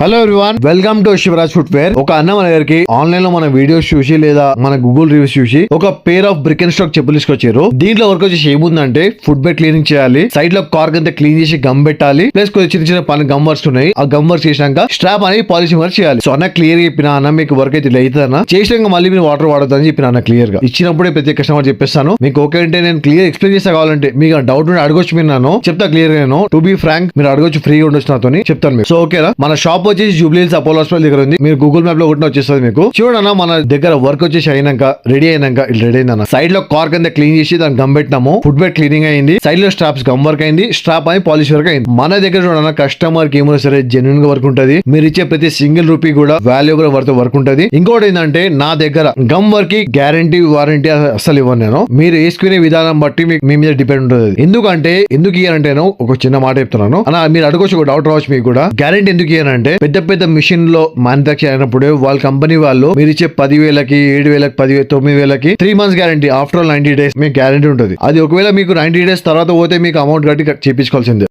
Hello everyone, welcome to Shivaraj footwear. ఒక అన్న మన దగ్గరికి ఆన్లైన్ లో మన వీడియోస్ చూసి లేదా మన గూగుల్ రివ్యూస్ చూసి ఒక pair of brick and stock చెప్పులు తీసుకొచ్చారు. దీంట్లో వర్క్ వచ్చేసి ఏముందంటే ఫుట్ బెడ్ క్లీనింగ్ చేయాలి, సైడ్ లో కార్క్ అంతా క్లీన్ చేసి గమ్ పెట్టాలి, ప్లస్ కొంచెం చిన్న చిన్న పని గమ్ వర్క్స్ ఉన్నాయి. ఆ గమ్ వర్క్ చేసినాక స్ట్రాప్ అనేది పాలిషింగ్ వర్క్ చేయాలి. సో అన్న క్లియర్ గా చెప్పిన అన్న మీకు వర్క్ అయితే ఇలా అవుతుందన్న, చేసినాక మళ్ళీ మీరు వాటర్ వాడద్దని చెప్పిన అన్న క్లియర్ గా. ఇచ్చినప్పుడే ప్రతి కస్టమర్ చెప్పేస్తాను. మీకు ఓకే అంటే నేను క్లియర్ ఎక్స్ప్లెయిన్ చేస్తా, కావాలంటే మీకు డౌట్ ఉంటే అడగొచ్చు, మీరు నన్ను చెప్తా క్లియర్ గా. నేను టు బి ఫ్రాంక్ మీరు అడగొచ్చు, ఫ్రీగా ఉండొచ్చు నాతో చెప్తాను మీకు. సో ఓకేనా, మన షాప్ వచ్చేసి జూబ్లీ హిల్స్ అపోలో హాస్పిటల్ దగ్గర ఉంది. మీరు గూగుల్ మ్యాప్ లో కొట్టిన వచ్చేస్తుంది మీకు. చూడన్నా మన దగ్గర వర్క్ వచ్చేసి అయినాక రెడీ అయినాక ఇట్లా రెడీ అయిందన్న. సైడ్ లో కార్క్ అంతా క్లీన్ చేసి దాన్ని గమ్ పెట్టినాము, ఫుట్ బెడ్ క్లీనింగ్ అయింది, సైడ్ లో స్ట్రాప్స్ గమ్ వర్క్ అయింది, స్ట్రాప్ అని పాలిష్ వర్క్ అయింది. మన దగ్గర చూడన్నా కస్టమర్ కి ఏమైనా సరే జెన్యున్ గా వర్క్ ఉంటది. మీరు ఇచ్చే ప్రతి సింగిల్ రూపీ కూడా వాల్యుబుల్ వర్క్ ఉంటది. ఇంకోటి ఏంటంటే నా దగ్గర గమ్ వర్క్ కి గ్యారంటీ వారంటీ అసలు ఇవ్వను నేను. మీరు వేసుకునే విధానం బట్టి మీ మీద డిపెండ్ ఉంటుంది. ఎందుకంటే ఎందుకు ఇయ్యారంటే ఒక చిన్న మాట చెప్తున్నాను అన్న, మీరు అడగొచ్చు, డౌట్ రావచ్చు మీకు కూడా. గ్యారంటీ ఎందుకు ఇయ్యారంటే పెద్ద పెద్ద మిషన్ లో మ్యానుఫాక్చర్ అయినప్పుడు వాళ్ళ కంపెనీ వాళ్ళు మీరు ఇచ్చే 10,000కి 7,000కి 10,000 9,000కి 3 months guarantee, after all 90 days మీకు గ్యారంటీ ఉంటుంది. అది ఒకవేళ మీకు 90 days తర్వాత పోతే మీకు అమౌంట్ కట్టి చేపించుకోవాల్సిందే.